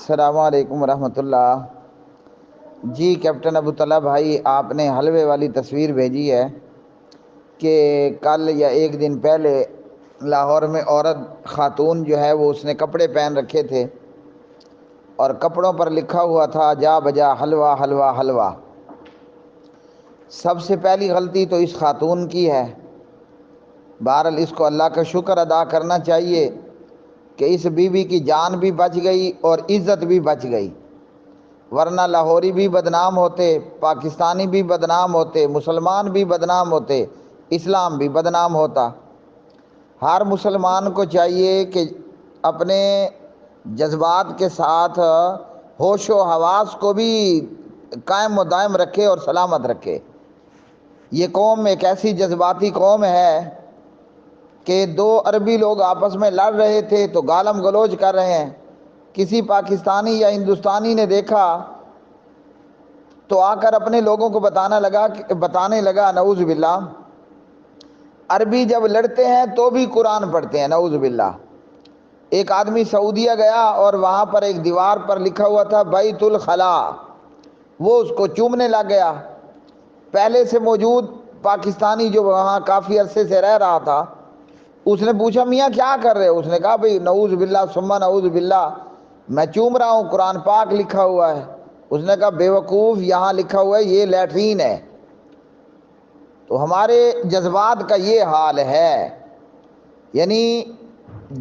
السلام علیکم ورحمۃ اللہ۔ جی کیپٹن ابو طلحہ بھائی، آپ نے حلوے والی تصویر بھیجی ہے کہ کل یا ایک دن پہلے لاہور میں عورت خاتون جو ہے وہ اس نے کپڑے پہن رکھے تھے اور کپڑوں پر لکھا ہوا تھا جا بجا حلوہ حلوہ حلوہ۔ سب سے پہلی غلطی تو اس خاتون کی ہے۔ بہرحال اس کو اللہ کا شکر ادا کرنا چاہیے کہ اس بیوی کی جان بھی بچ گئی اور عزت بھی بچ گئی، ورنہ لاہوری بھی بدنام ہوتے، پاکستانی بھی بدنام ہوتے، مسلمان بھی بدنام ہوتے، اسلام بھی بدنام ہوتا۔ ہر مسلمان کو چاہیے کہ اپنے جذبات کے ساتھ ہوش و حواس کو بھی قائم و دائم رکھے اور سلامت رکھے۔ یہ قوم ایک ایسی جذباتی قوم ہے کہ دو عربی لوگ آپس میں لڑ رہے تھے تو گالم گلوچ کر رہے ہیں، کسی پاکستانی یا ہندوستانی نے دیکھا تو آ کر اپنے لوگوں کو بتانے لگا نعوذ باللہ، عربی جب لڑتے ہیں تو بھی قرآن پڑھتے ہیں، نعوذ باللہ۔ ایک آدمی سعودیہ گیا اور وہاں پر ایک دیوار پر لکھا ہوا تھا بیت الخلا، وہ اس کو چومنے لگ گیا۔ پہلے سے موجود پاکستانی جو وہاں کافی عرصے سے رہ رہا تھا، اس نے پوچھا میاں کیا کر رہے ہو؟ اس نے کہا بھئی نعوذ باللہ ثم نعوذ باللہ، میں چوم رہا ہوں، قرآن پاک لکھا ہوا ہے۔ اس نے کہا بے وقوف، یہاں لکھا ہوا ہے یہ لیٹرین ہے۔ تو ہمارے جذبات کا یہ حال ہے، یعنی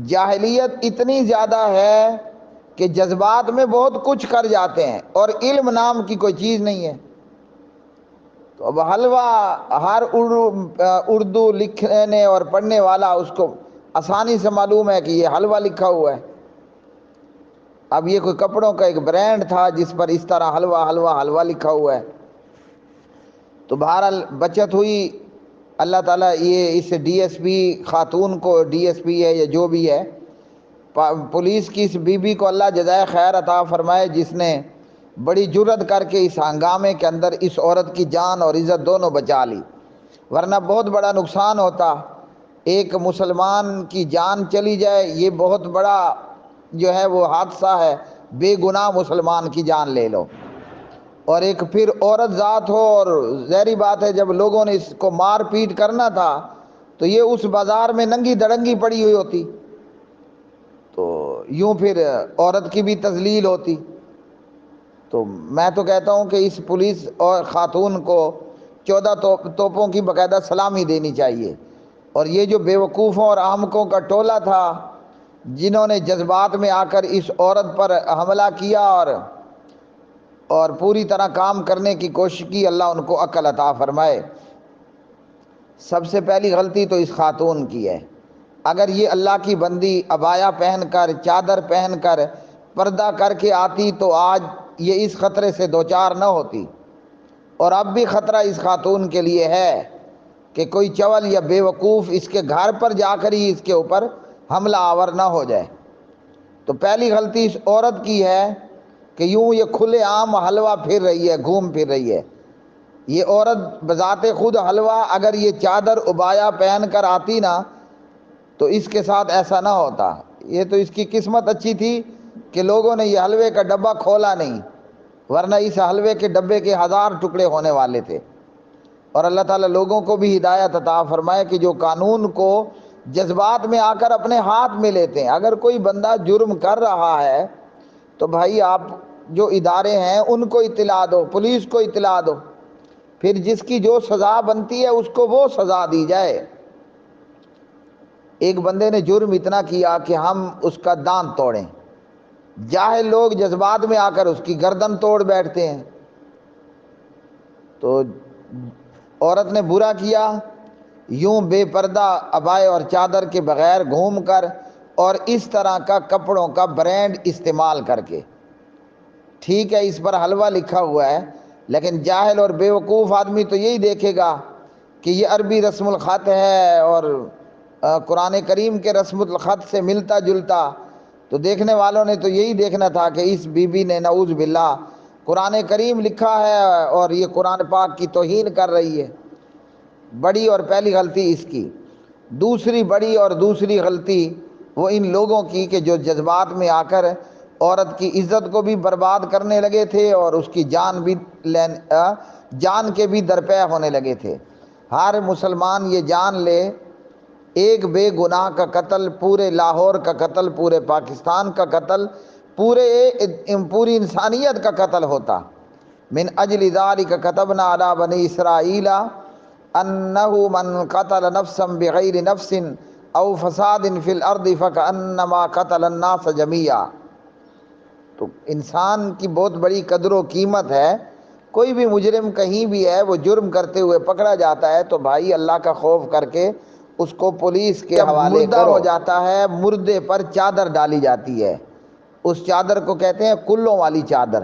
جاہلیت اتنی زیادہ ہے کہ جذبات میں بہت کچھ کر جاتے ہیں اور علم نام کی کوئی چیز نہیں ہے۔ تو اب حلوہ ہر اردو لکھنے اور پڑھنے والا اس کو آسانی سے معلوم ہے کہ یہ حلوہ لکھا ہوا ہے۔ اب یہ کوئی کپڑوں کا ایک برانڈ تھا جس پر اس طرح حلوہ حلوہ حلوہ لکھا ہوا ہے۔ تو بہرحال بچت ہوئی، اللہ تعالیٰ یہ اس ڈی ایس پی خاتون کو، ڈی ایس پی ہے یا جو بھی ہے، پولیس کی اس بی بی کو اللہ جزائے خیر عطا فرمائے جس نے بڑی جرت کر کے اس ہنگامے کے اندر اس عورت کی جان اور عزت دونوں بچا لی، ورنہ بہت بڑا نقصان ہوتا۔ ایک مسلمان کی جان چلی جائے یہ بہت بڑا جو ہے وہ حادثہ ہے، بے گناہ مسلمان کی جان لے لو، اور ایک پھر عورت ذات ہو، اور ظاہری بات ہے جب لوگوں نے اس کو مار پیٹ کرنا تھا تو یہ اس بازار میں ننگی دڑنگی پڑی ہوئی ہوتی، تو یوں پھر عورت کی بھی تذلیل ہوتی۔ تو میں تو کہتا ہوں کہ اس پولیس اور خاتون کو 14 توپوں کی باقاعدہ سلامی دینی چاہیے، اور یہ جو بیوقوفوں اور احمقوں کا ٹولہ تھا جنہوں نے جذبات میں آ کر اس عورت پر حملہ کیا اور پوری طرح کام کرنے کی کوشش کی، اللہ ان کو عقل عطا فرمائے۔ سب سے پہلی غلطی تو اس خاتون کی ہے۔ اگر یہ اللہ کی بندی عبایا پہن کر، چادر پہن کر، پردہ کر کے آتی تو آج یہ اس خطرے سے دوچار نہ ہوتی، اور اب بھی خطرہ اس خاتون کے لیے ہے کہ کوئی چول یا بیوقوف اس کے گھر پر جا کر ہی اس کے اوپر حملہ آور نہ ہو جائے۔ تو پہلی غلطی اس عورت کی ہے کہ یوں یہ کھلے عام حلوہ پھر رہی ہے، گھوم پھر رہی ہے۔ یہ عورت بذات خود حلوہ اگر یہ چادر عبایا پہن کر آتی نا تو اس کے ساتھ ایسا نہ ہوتا۔ یہ تو اس کی قسمت اچھی تھی کہ لوگوں نے یہ حلوے کا ڈبہ کھولا نہیں، ورنہ اس حلوے کے ڈبے کے 1000 ٹکڑے ہونے والے تھے۔ اور اللہ تعالیٰ لوگوں کو بھی ہدایت عطا فرمائے کہ جو قانون کو جذبات میں آ کر اپنے ہاتھ میں لیتے ہیں۔ اگر کوئی بندہ جرم کر رہا ہے تو بھائی آپ جو ادارے ہیں ان کو اطلاع دو، پولیس کو اطلاع دو، پھر جس کی جو سزا بنتی ہے اس کو وہ سزا دی جائے۔ ایک بندے نے جرم اتنا کیا کہ ہم اس کا دانت توڑیں، جاہل لوگ جذبات میں آ کر اس کی گردن توڑ بیٹھتے ہیں۔ تو عورت نے برا کیا، یوں بے پردہ عبائے اور چادر کے بغیر گھوم کر اور اس طرح کا کپڑوں کا برانڈ استعمال کر کے۔ ٹھیک ہے اس پر حلوہ لکھا ہوا ہے، لیکن جاہل اور بیوقوف آدمی تو یہی دیکھے گا کہ یہ عربی رسم الخط ہے اور قرآن کریم کے رسم الخط سے ملتا جلتا، تو دیکھنے والوں نے تو یہی دیکھنا تھا کہ اس بی بی نے نعوذ باللہ قرآن کریم لکھا ہے اور یہ قرآن پاک کی توہین کر رہی ہے۔ بڑی اور پہلی غلطی اس کی۔ دوسری بڑی اور دوسری غلطی وہ ان لوگوں کی کہ جو جذبات میں آ کر عورت کی عزت کو بھی برباد کرنے لگے تھے اور اس کی جان کے بھی درپے ہونے لگے تھے۔ ہر مسلمان یہ جان لے، ایک بے گناہ کا قتل، پورے لاہور کا قتل، پورے پاکستان کا قتل، پوری انسانیت کا قتل ہوتا۔ من اجل ذالک كتبنا علی بنی اسرائیل انہ من قتل نفسا بغیر نفس او فساد فی الارض فکأنما قتل الناس جمیعا۔ تو انسان کی بہت بڑی قدر و قیمت ہے۔ کوئی بھی مجرم کہیں بھی ہے، وہ جرم کرتے ہوئے پکڑا جاتا ہے تو بھائی اللہ کا خوف کر کے اس کو پولیس کے حوالے مردہ ہو جاتا ہے، مردے پر چادر ڈالی جاتی ہے، اس چادر کو کہتے ہیں کلوں والی چادر۔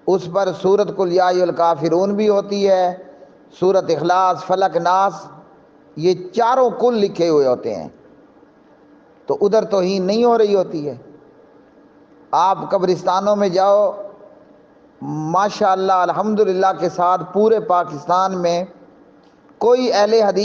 اس پر سورۃ قل یا ایھا الکافرون بھی ہوتی ہے، سورۃ اخلاص، فلق، ناس، یہ چاروں کل لکھے ہوئے ہوتے ہیں۔ تو ادھر توہین نہیں ہو رہی ہوتی ہے۔ آپ قبرستانوں میں جاؤ، ماشاءاللہ الحمدللہ کے ساتھ پورے پاکستان میں کوئی اہل حدیث